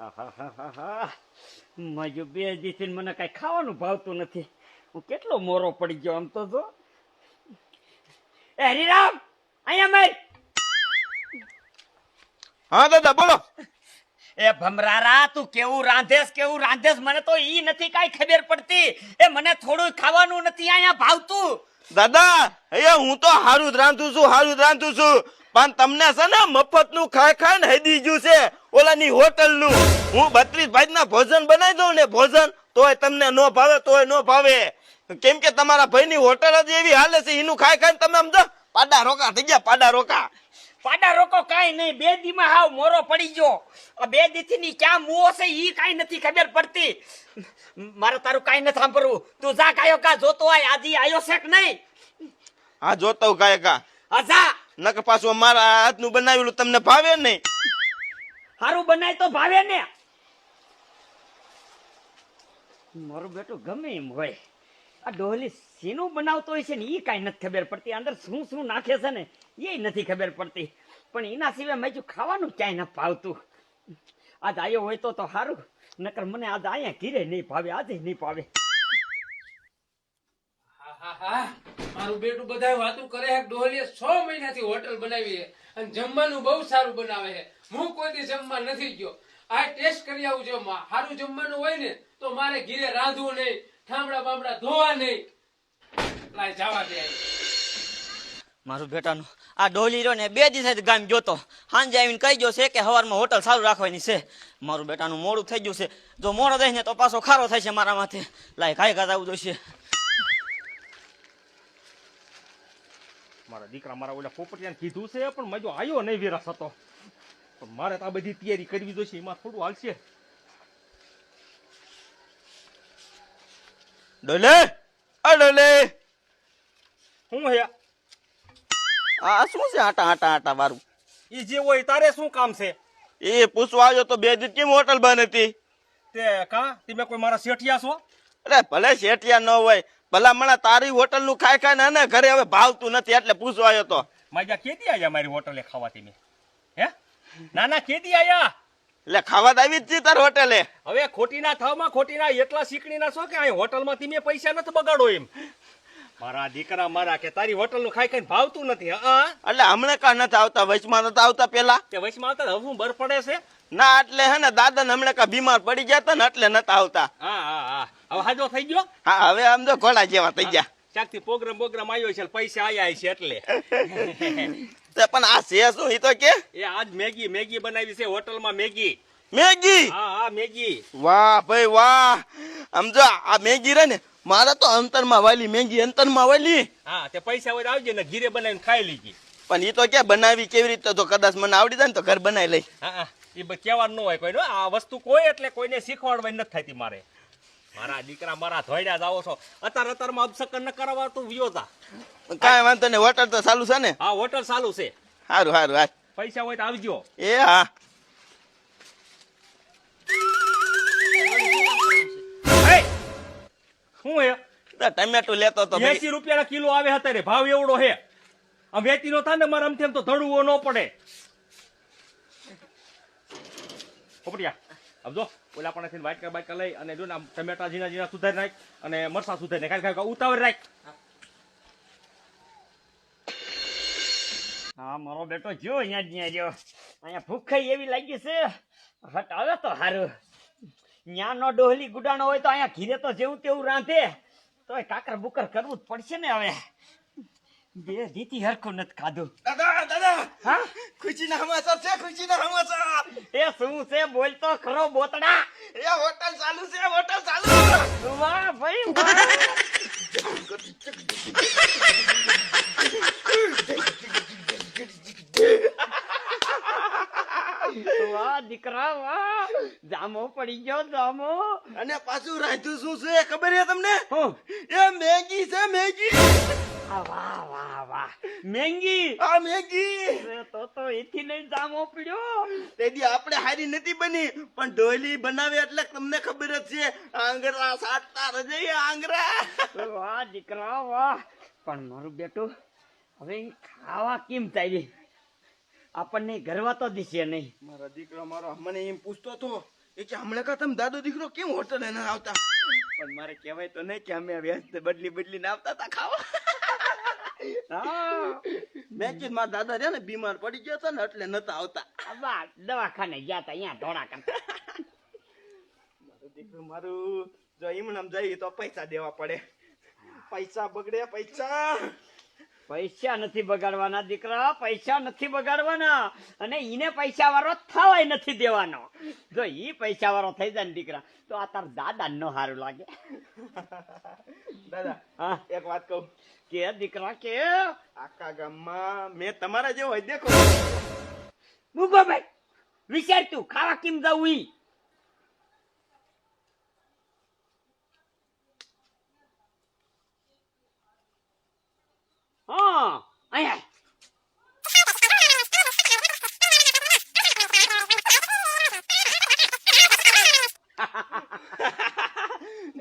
આહાહાહા. મજુ બે દિવસથી મને કઈ ખાવાનું ભાવતું નથી. હું કેટલો મોરો પડી ગયો આમ તો જો. એ હરિરામ અહીંયા મેં. હા દાદા બોલો. એ ભમરારા તું કેવું રાંધેસ મને તો ઈ નથી કાઈ ખબર પડતી. એ મને થોડું ખાવાનું નથી અહીંયા ભાવતું. દાદા હું તો હારું જ રાંધું છું પણ તમને છે ને મફત નું ખાઈ ને હેદી ગયું છે ઓલાની હોટલ નું. હું 32 ભાઈ ના ભોજન બનાવી દઉં ને ભોજન તોય તમને નો ભાવે કેમ કે તમારા ભાઈ ની હોટલ જ એવી હાલે છે. એનું ખાઈ તમે સમજો પાડા રોકા થઈ ગયા. પાડા રોકો કાઈ નહીં. 2 દી માં હાવ મોરો પડી ગયો. આ 2 દી થી ની ક્યાં મુઓ છે ઈ કાઈ નથી ખબર પડતી. મારે તારું કાઈ નથી સાંભળવું. તું જા કાયો કા જોતો આય. આજી આયો છે કે નહીં? હા જોતો હું કાયકા. હા જા. નકર પાછું મારા હાથનું બનાવેલું તમને ભાવે નહીં. હારું બનાય તો ભાવે ને. મારું બેટું ગમે એમ હોય. આ ડોહલી શીનું બનાવતો હોય છે ને ઈ કાઈ નથી ખબર પડતી. અંદર શું નાખે છે ને એ નથી ખબર પડતી. પણ એના સિવાય મેં ખાવાનું ક્યાંય ન ભાવતું. આજ આયો હોય તો સારું. નકર મને આજ અહીંયા ઘીરે નહીં ભાવે. આજે નહીં ભાવે. મારું બેટું બધા વાતું કરે છે. ડોહલીએ 6 મહિનાથી હોટલ બનાવી છે અને જમવાનું બહુ સારું બનાવે છે. હું કોઈ દી જમવા નથી ગયો. આ ટેસ્ટ કરી આવું છે. સારું જમવાનું હોય ને તો મારે ઘીરે રાંધવું નહીં, ઠામડા બામડા ધોવા નહીં. લાય જવા દે. મારું બેટાનું આ ડોલી રહ્યો ને 2 દિવસ ગામ ગયો તો સાંજે આવીને કહી ગયો છે કે સવારમાં હોટલ સારું રાખવાની છે. મારું બેટાનું મોડું થઈ ગયું છે. જો મોડો થાય ને તો પાછો ખારો થાય છે મારા માથે. લાય ખાઈ આવવું જોઈશે. મારા દીકરા મારા ઓલા પોપટિયાને કીધું છે પણ મજો આવ્યો નહીં વિરસ હતો. પણ મારે તો આ બધી તૈયારી કરવી જોઈશે. એમાં થોડું હાલશે. ડોલે શું હે આ શું છે આટા વાળું? એ જે હોય તારે શું કામ છે? એ પૂછવા આવ્યો તો 2 દિવસ કેમ હોટલ બંધ હતી? તે કા તમે કોઈ મારા શેઠિયા છો? અરે ભલે શેઠિયા ન હોય ભલા મને તારી હોટલ નું ખાઈ ને ઘરે હવે ભાવતું નથી એટલે પૂછવા આવ્યો તો. માજા કેદી આયા મારી હોટલે ખાવા તમે? હે ના કેદી આયા? એટલે ખાવા આવી જ છે તાર હોટલે. હવે ખોટીના થાવમાં ખોટીના એટલા શીકણીના છો કે અહીં હોટલમાં તમે પૈસા નથી બગાડો એમ. મારા દીકરા મારા કે તારી હોટલ નું ખાઈ ભાવતું નથી. હા એટલે હમણાં કા નથી આવતા? વચમાં નતા આવતા પેલા? તે વચમાં આવતા હવે શું બર પડે છે? ના એટલે હે ને દાદા ને હમણાં કા બીમાર પડી ગયા હતા ને એટલે નતા આવતા. હા હવે હાજો થઈ ગયો. હા હવે આમ તો ઘોડા જેવા થઈ ગયા. ચાકથી પ્રોગ્રામ આવ્યો છે પૈસા આયા છે એટલે. પણ આ છે શું? એ તો કે એ આજ મેગી બનાવી છે હોટલમાં. મેગી. હા મેગી. વાહ ભાઈ વાહ. સમજો આ મેગી રે ને મારા તો અંતરમાં વાલી મેગી. હા તે પૈસા હોય આવજે ને ઘીરે બનાવીને ખાઈ લીધી. પણ એ તો કે બનાવી કેવી રીતે? તો કદાચ મને આવડી જાય ને તો ઘર બનાવી લઈ. હા એ કહેવાનું ન હોય કોઈ. આ વસ્તુ કોઈ એટલે કોઈને શીખવાડવાની નથી થતી મારે. મારા દીકરા મારા ધોઈડા જ આવો છો. અત્યારમાં અપસકન ન કરાવવા તું વિયો તા. કાંઈ વાંધો નહીં. હોટલ તો ચાલુ છે ને? હા હોટલ ચાલુ છે. સારું પૈસા હોય તો આવજો. એ હા. શું હે? ટમેટું લેતો તો 80 રૂપિયાના કિલો આવે હતા રે. ભાવ એવડો હે. આમ વેચી નો થાય ને મારે આમથી તો ધડવો ન પડે. પોપટિયા આવજો. ઓલા પણ વાટકા લઈ અને જો ને ટમેટા ઝીણા સુધારી નાખ અને મરસા સુધારી નાખ. ખાલી ઉતાવળ રાખ. હા મારો બેટો જો અહીંયા જો. અહીંયા ભૂખાઈ એવી લાગી છે. હટ આવે તો સારું. ન્યા નો ડોહલી ગુડાણો હોય તો અહીંયા ઘીરે તો જેવું તેવું રાંધે. તોય કાકર બુકર કરવું જ પડશે ને હવે. 2 દીથી હરખું નથી ખાધું. દાદા હા ખુશીના સમાચાર છે. એ શું છે બોલ તો ખરો બોતડા. એ હોટલ ચાલુ છે. વાહ ભાઈ વાહ. વાહ દીકરા વાહ. જામો પડી ગયો જામો. અને પાછું રાખ્યું શું છે ખબર છે તમને? એ મેગી છે. વાહ મેંગી. આ મેગી તો એથી નહીં જામો પડ્યો. તેદી આપણે હારી નથી બની પણ ડોલી બનાવે એટલે તમને ખબર જ છે. આંગરા સાટતા રજે આંગરા. વાહ દીકરા વાહ. પણ મારું બેટું હવે ખાવા કેમ થાય? આપણને ગરવા તો દિશે નહીં. મારા દીકરા મારો મને એમ પૂછતો હતો એ કે હમણાં કા તમે દાદો દીકરો કેમ હોટલે ના આવતા? પણ મારે કહેવાય તો નહીં કે અમે વ્યસ્ત બદલી આવતા હતા ખાવા. હા મેં કીધું મારા દાદા રહ્યા ને બીમાર પડી ગયા હતા ને એટલે નતા આવતા. બા દવાખાને ગયા તા અહીંયા ધોળા કરતા. મારું દીકરું મારું જો ઈમણામ જઈએ તો પૈસા દેવા પડે. પૈસા બગડે પૈસા નથી બગાડવાના દીકરા, પૈસા નથી બગાડવાના. અને ઈને પૈસા વાળો થવાય નથી દેવાનો. જો ઈ પૈસા વાળો થઈ જાય ને દીકરા તો આ તાર દાદા નો સારું લાગે. દાદા હા એક વાત કહું કે દીકરા કે આખા ગામમાં મેં તમારા જેવો હોય દેખો. મૂકો ભાઈ, વિચાર તું ખાવા કેમ જવું ઈ. હા અહીંયા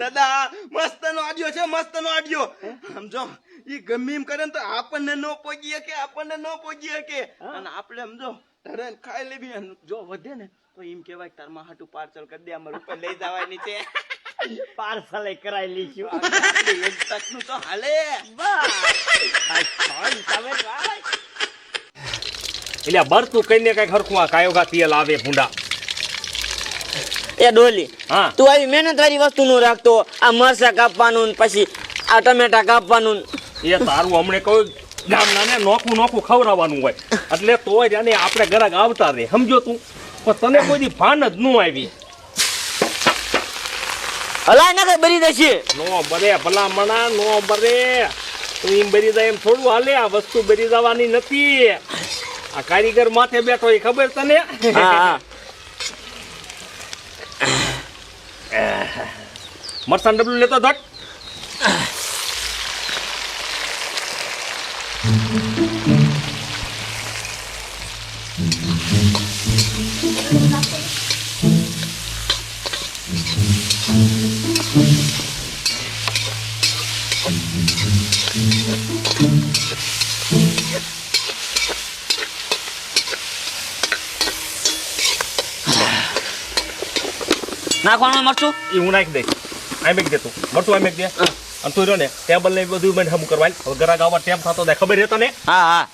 દાદા મસ્ત નો આડ્યો છે, મસ્ત નો આડ્યો. સમજો ઈ ગમે એમ કરે ને તો આપણને નો પોગી શકે, અને આપણે સમજો ધરે ખાઈ લેવી. અને જો વધે ને તો એમ કેવાય તારમાં હાટું પાર્સલ કરી દે, અમારે ઉપર લઈ જવાની છે. પાર્સલ કરાવી લઈશું. એક તકનું તો હાલે. એટલે બરતું કઈને કઈ હરખું આ કાયોગા તેલ આવે ભૂંડા. એ ડોલી, હા તું આવી મહેનત વાળી વસ્તુ નું રાખતો. આ મરચા કાપવાનું ને પછી આ ટમેટા કાપવાનું એ તારું હમણે કહું ગામના ને નોખું ખવડાવવાનું હોય એટલે તોય જાને આપણે ઘરાક આવતા રે. સમજો તું, પણ તને કોઈ દી ભાન જ ન આવી. હલાય ના કઈ બરી દેશે. નો બરે ભલામણા, નો બરે તો એમ બરી જાય એમ થોડું હાલે. આ વસ્તુ બરી જવાની નથી. આ કારીગર માથે બેઠો એ ખબર તને? હા મરસાન ડબલું લેતો ધટ. નાખવાનું મરચું એ હું નાખી દઈશ. આ મેક દે તું મરચું, આ મેક દે. અને તું રહ્યો ને ટેબલ ને બધું મને હમ કરવા. હવે ઘરાક આવવા ટેમ થતો થાય ખબર રહેતો ને. હા હા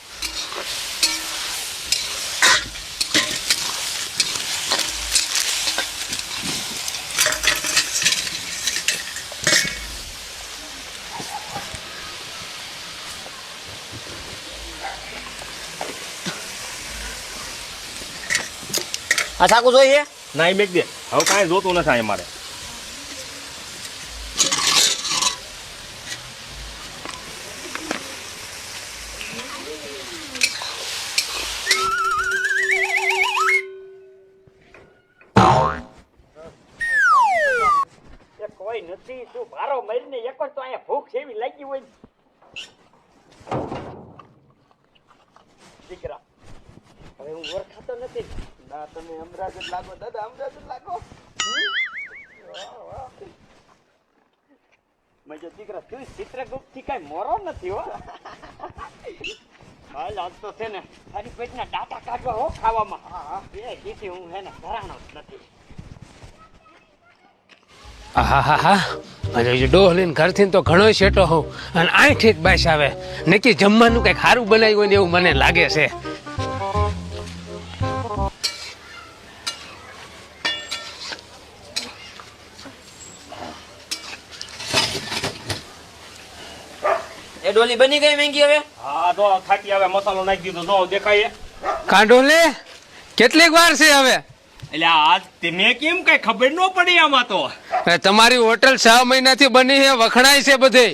આ સાકું જોઈએ. ના એ મેક દે. હવે કાંઈ જોતું નથી મારે. કોઈ નથી, તું ભારો મરીને એક જ તો અહીંયા ભૂખ જેવી લાગી હોય ને. દીકરા હવે હું ઓળખાતો નથી. ના તમે અમરાજ જ લાગો દાદા, અમરાજ જ લાગો. મેં જો દીકરા તું ચિત્રગુપ્ત થી કઈ મોરો નથી હો. હાલ આજ તો છે ને તારી પેટના ડાટા કાઢવા હો ખાવામાં. એ કીધી હું હે ને ઘરાણો જ નથી. આહાહા અરે ડોહલીન ઘરથી તો ઘણો શેટો હોઉં અને આઠ જ બાસ આવે નક્કી જમવાનું કંઈક સારું બનાવ્યું હોય ને એવું મને લાગે છે. એ ડોલી બની ગઈ મેંગી હવે. હા તો થાકી આવે, મસાલો નાખી દીધો. જો દેખાય કાઢોલે કેટલીક વાર છે હવે? એટલે આજ તમે કેમ કઈ ખબર ન પડી આમાં તો? તમારી હોટલ 6 મહિનાથી બની છે, વખણાય છે બધે,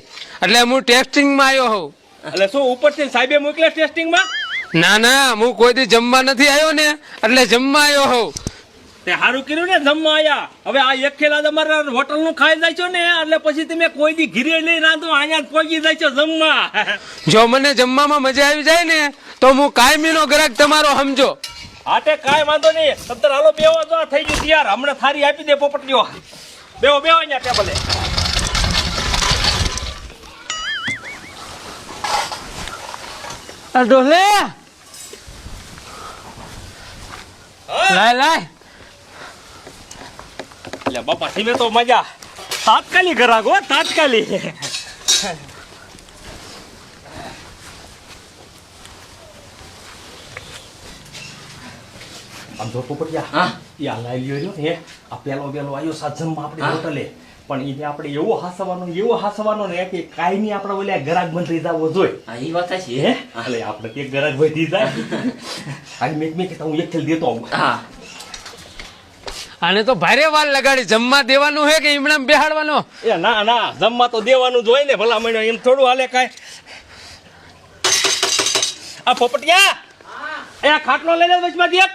એટલે હું ટેસ્ટિંગમાં આવ્યો હોઉં. એટલે શું ઉપરથી સાહેબે મોકલ્યા ટેસ્ટિંગમાં? ના ના, હું કોઈ દી જમવા નથી આવ્યો ને એટલે જમવા આવ્યો હોઉં. તે સારું કર્યું ને જમવા આયા. હવે આ એક ખેલા તમારા હોટલ નું ખાઈ જાય છો ને એટલે પછી તમે કોઈ દી ઘીરે લઈ રાંધો, અહીંયા જ પહોંચી જાય છો જમવા. જો મને જમવામાં મજા આવી જાય ને તો હું કાયમીનો ગ્રાહક તમારો સમજો. હા તે કાંઈ વાંધો નહીં. તમતર હાલો બેહો, તો આ થઈ ગયું તૈયાર. હમણાં થારી આપી દે પોપટીઓ. બેહો અહીંયા ટેબલે. ડોલે લાય લાય એટલે બાપા તમે તો મજા તાત્કાલિક ગ્રાહક હો તાત્કાલિક. આમ જો પોપટિયા એ આ લાઈ લ્યો ને આ પેલો આવ્યો સાજનમાં આપણી હોટલે પણ એને આપણે એવો હાસવાનો ને કે કાઈ નહીં આપણે ઓલે ગ્રાહક બંધ થઈ જવો જોઈએ. એ વાત છે હે એટલે આપણે કે ગ્રાહક વધી જાય. આ મેં કીધું હું એક ખેલ દેતો આવું. હા આને તો ભારે વાર લગાડી જમવા દેવાનું હે કે ઈમણામ બેહાડવાનો? એ ના જમવા તો દેવાનું જ હોય ને ભલા મળ્યો એમ થોડું હાલે કાંઈ. આ પોપટિયા એ આ ખાટલો લઈ લે વચમાં દેખ.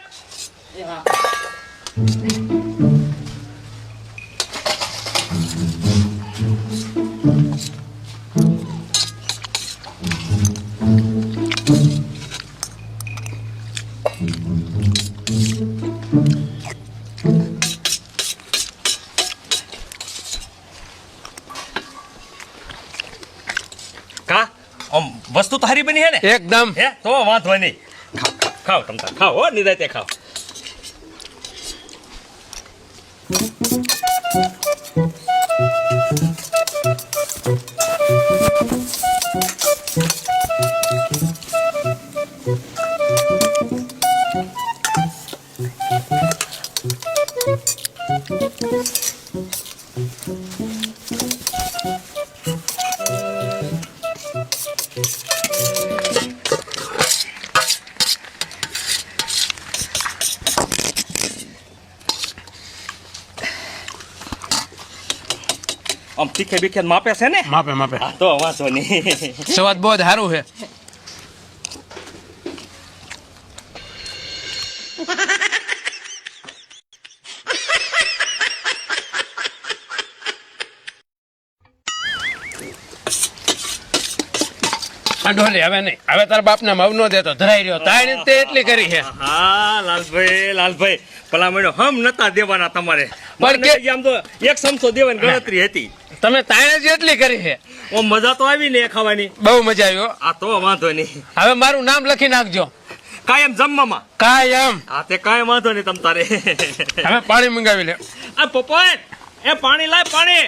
કા આમ વસ્તુ તો હારી બની હે ને? એકદમ. હે તો વાંધો નહીં. ખાઓ તમતા ખાઓ હો નિરાતે ખાઓ. આમ તીખે બીખે માપે છે ને? માપે હા તો વાંધો નહીં. સ્વાદ બહુ સારું છે. ડોલી હવે નહીં, હવે તારા બાપના મવ નો દેતો ધરાઈ રહ્યો તાણી તે એટલી કરી છે. હા લાલભાઈ ભલા મળ્યો હમ નતા દેવાના તમારે પણ કે- આમ તો એક સમસો દેવાની ગણતરી હતી. તમે તાણે જ એટલી કરી છે. ઓ મજા તો આવી ને એ ખાવાની. બહુ મજા આવ્યો. આ તો વાંધો નહીં. હવે મારું નામ લખી નાખજો. કાયમ જમવામાં. કાયમ. હા તે કાંઈ વાંધો નહીં તમ તારે. હવે પાણી મંગાવી લે. આ પોપટ એ પાણી લાય પાણી.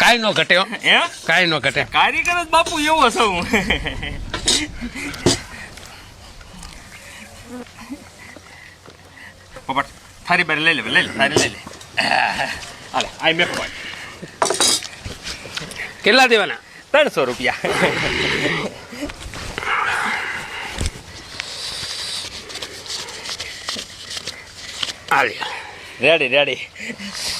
કાઈ નો ઘટે હો. હે કાઈ નો ઘટે. કારીગર જ બાપુ એવો છું. પોપટ થારી બારી લઈ લે થારી લઈ લે. હાલે આઈ મેક પોઈન્ટ કેટલા દેવાના? 300 રૂપિયા. રેડી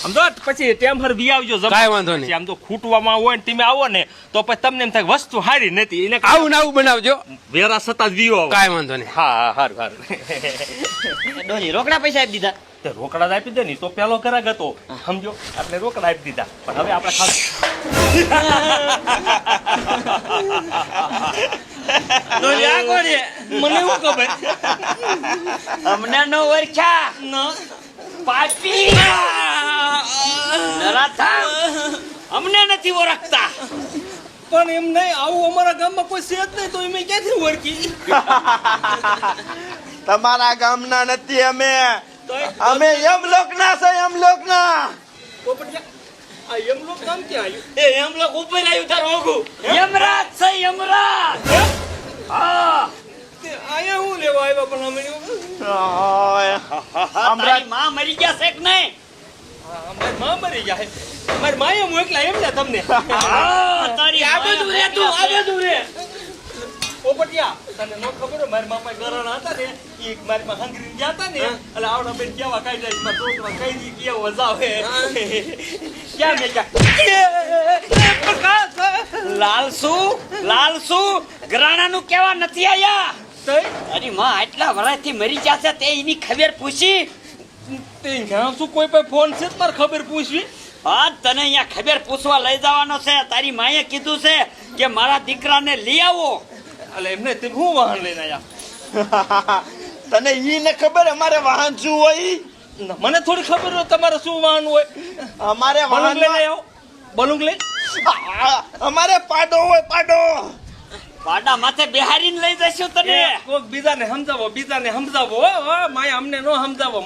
આમ તો પછી ટેમ્પર બી આવજો. કાંઈ વાંધો નહીં. પછી આમ તો ખૂટવામાં હોય ને તમે આવો ને તો પછી તમને એમ થાય વસ્તુ સારી નથી એને આવું ને આવું બનાવજો. વેરા સતા જ વિયો આવો. કાંઈ વાંધો નહીં. હા હારું. ડોલી રોકડા પૈસા આપી દીધા. તે રોકડા જ આપી દે ને તો પેલો ગ્રાહક હતો સમજો એટલે રોકડા આપી દીધા પણ હવે આપણે ખાસ ડોલી આ કોને? મને શું ખબર. અમને નો ઓળખ્યા પાપી નરાથા અમને નથી ઓળખતા. પણ એમ નહીં આવું અમારા ગામમાં કોઈ છે જ નહીં તો એમ ક્યાંથી ઓળખી. તમારા ગામના નથી અમે યમલોકના છે યમલોકના. આ એમ લોક ગામ ક્યાં આવ્યું? એ એમ લોક ઉપર આવ્યું તારું ઓગું. યમરાજ છે યમરાજ. હા તે આયા હું લેવા આવ્યા પણ અમે તારી માં મરી ગયા છે કે નહીં? મારી માં મરી જાય. મારી માએ મોકલા એમ ને તમને. હા તારી આ બધું રે તું, આ બધું રે. પોપટિયા તને નો ખબર હોય મારી મામા ગરાણા હતા ને ઈ મારી માં હંગરી ગયા હતા ને એટલે આવડા બેન કેવા કાઈ જાય માં તોટમાં કઈ દી કેવો જાવે ક્યાં મે લાલસુ ગ્રાણાનું કેવા નથી આયા. તઈ તારી માં આટલા વરાથી મરી ગયા છે તે એની ખબર પૂછી. તે ગામ શું કોઈ પાસે ફોન છે મારે ખબર પૂછવી. હા તને અહીંયા ખબર પૂછવા લઈ જવાનો છે. તારી માએ કીધું છે કે મારા દીકરાને લઈ આવો. એટલે એમને તે હું વાહન લઈને આયા. તને ઈ ને ખબર અમારે વાહન શું હોય? મને થોડી ખબર હોય તમારે શું વાહન હોય. અમારે બલુંગ વાહન લઈને આવો બલુંગ લઈ. અમારે પાડો હોય પાડો. પાડા માથે બેહારીને લઈ જશું તને. કોઈક બીજાને સમજાવો હો, માયા અમને નો સમજાવો.